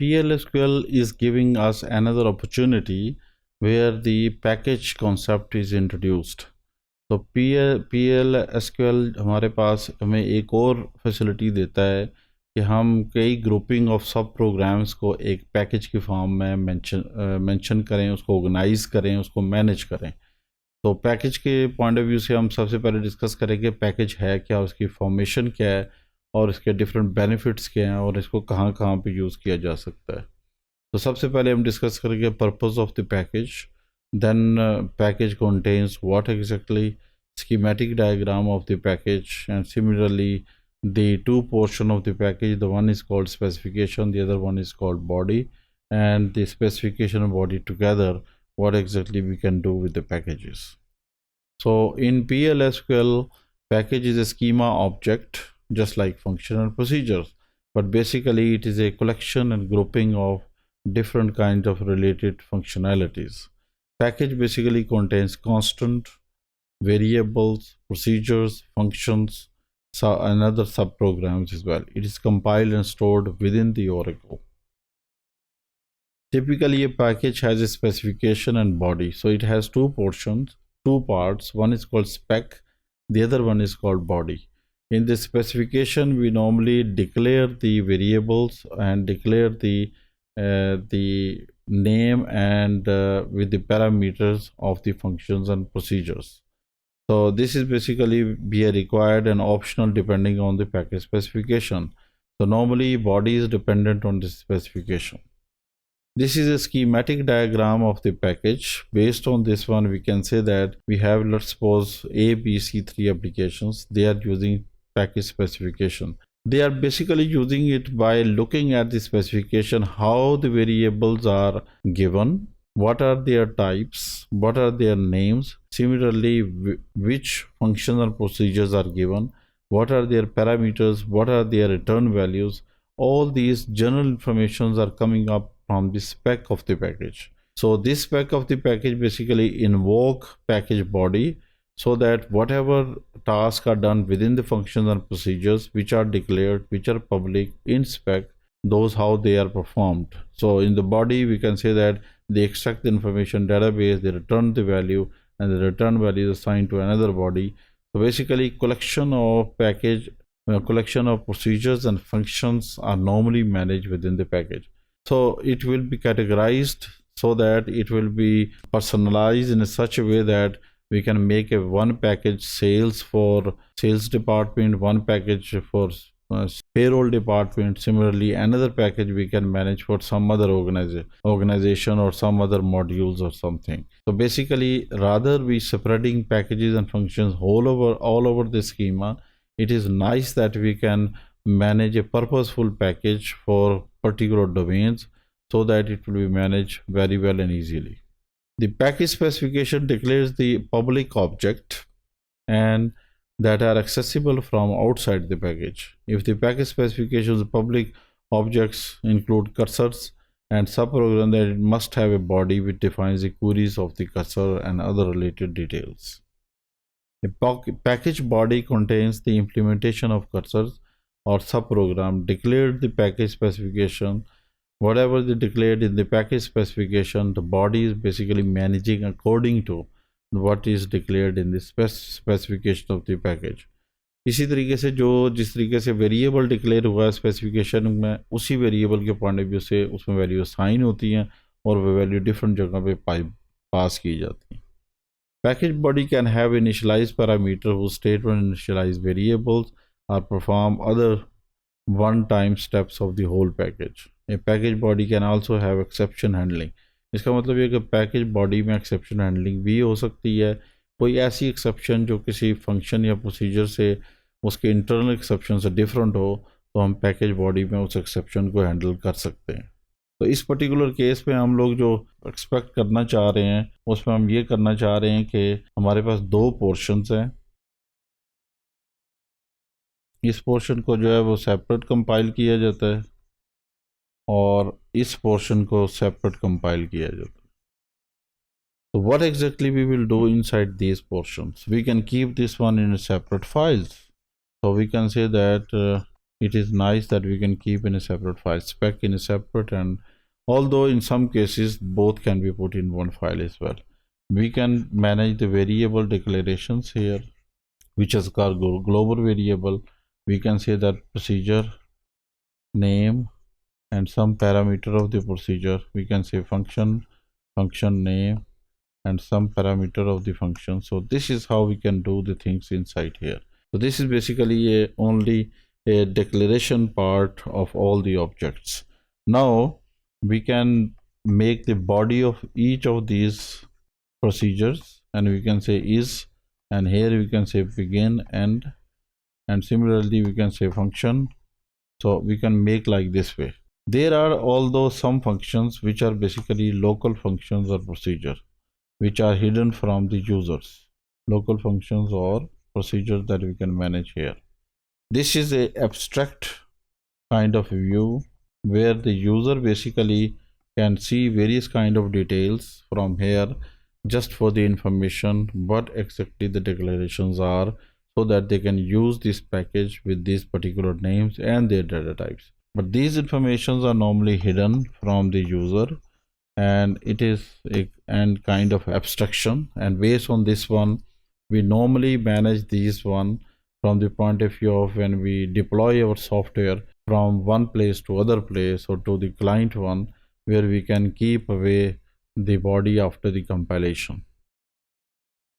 PLSQL is giving us another opportunity where the package concept is introduced. तो PLSQL हमारे पास हमें एक और फैसिलिटी देता है कि हम कई ग्रुपिंग ऑफ सब प्रोग्राम्स को एक पैकेज की फॉर्म में मेंशन करें, उसको ऑर्गेनाइज करें, उसको मैनेज करें। तो पैकेज के पॉइंट ऑफ व्यू से हम सबसे पहले डिस्कस करेंगे पैकेज है क्या, उसकी फॉर्मेशन क्या है और इसके डिफरेंट बेनिफिट्स क्या हैं और इसको कहाँ कहाँ पे यूज़ किया जा सकता है। तो सबसे पहले हम डिस्कस करेंगे purpose of the package, then package contains what exactly, schematic diagram of the package, and similarly the two portion of the package, the one is called specification, the other one is called body, and the specification and body together, what exactly we can do with the packages. So in PLSQL, package is a schema object just like function and procedures, but basically it is a collection and grouping of different kinds of related functionalities. Package basically contains constant, variables, procedures, functions, and other subprograms as well. It is compiled and stored within the Oracle. Typically, a package has a specification and body. So it has two portions, two parts. One is called spec, the other one is called body. In the specification, we normally declare the variables and declare the name and with the parameters of the functions and procedures. So this is basically be a required and optional depending on the package specification. So normally body is dependent on the specification. This is a schematic diagram of the package. Based on this one, we can say that we have, let's suppose, A, B, C, three applications. They are using package specification. They are basically using it by looking at the specification, how the variables are given, what are their types, what are their names, similarly which functions or procedures are given, what are their parameters, what are their return values. All these general informations are coming up from the spec of the package. So this spec of the package basically invoke package body, so that whatever tasks are done within the functions and procedures which are declared, which are public in spec, those how they are performed. So in the body, we can say that they extract the information database, they return the value, and the return value is assigned to another body. So basically, collection of procedures and functions are normally managed within the package. So it will be categorized so that it will be personalized in such a way that we can make a one package sales for sales department, one package for payroll department. Similarly, another package we can manage for some other organization or some other modules or something. So basically, rather we spreading packages and functions all over the schema, it is nice that we can manage a purposeful package for particular domains so that it will be managed very well and easily. The package specification declares the public object and that are accessible from outside the package. If the package specification's public objects include cursors and subprogram, then it must have a body which defines the queries of the cursor and other related details. A package body contains the implementation of cursors or subprogram declared the package specification. Whatever they declared in the package specification, the body is basically managing according to what is declared in the specification of the package. इसी तरीके से जिस तरीके से variable declare हुआ है specification में, उसी वेरिएबल के पॉइंट ऑफ व्यू से उसमें वैल्यू साइन होती हैं और वो वैल्यू डिफरेंट जगह पे पास की जाती हैं. Package body can have initialized parameter whose state when initialized variables or perform other one-time steps of the whole package. A package body can also have exception handling. इसका मतलब ये कि पैकेज बॉडी में एक्सेप्शन हैंडलिंग भी हो सकती है. कोई ऐसी एक्सेप्शन जो किसी फंक्शन या प्रोसीजर से उसके इंटरनल एक्सेप्शन से डिफरेंट हो, तो हम पैकेज बॉडी में उस एक्सेप्शन को हैंडल कर सकते हैं. तो इस पर्टिकुलर केस में हम लोग जो एक्सपेक्ट करना चाह रहे हैं उसमें हम ये करना चाह रहे हैं कि हमारे पास दो पोर्शंस हैं. इस पोर्शन को जो है वो सेपरेट कंपाइल किया जाता है और इस पोर्शन को सेपरेट कंपाइल किया जाता है. So what exactly we will do inside these portions? We can keep this one in separate files. So we can say that it is nice that we can keep in a separate file, spec in a separate, and although in some cases both can be put in one file as well. We can manage the variable declarations here, which is called global variable. We can say that procedure name and some parameter of the procedure. We can say function name and some parameter of the function. So this is how we can do the things inside here. So this is basically only a declaration part of all the objects. Now we can make the body of each of these procedures, and we can say is, and here we can say begin, end, and similarly we can say function. So we can make like this way. There are although some functions which are basically local functions or procedure, which are hidden from the users, local functions or procedures that we can manage here. This is a abstract kind of view where the user basically can see various kind of details from here just for the information what exactly the declarations are, so that they can use this package with these particular names and their data types. But these informations are normally hidden from the user, and it is a kind of abstraction, and based on this one we normally manage these one from the point of view of when we deploy our software from one place to other place or to the client one, where we can keep away the body after the compilation.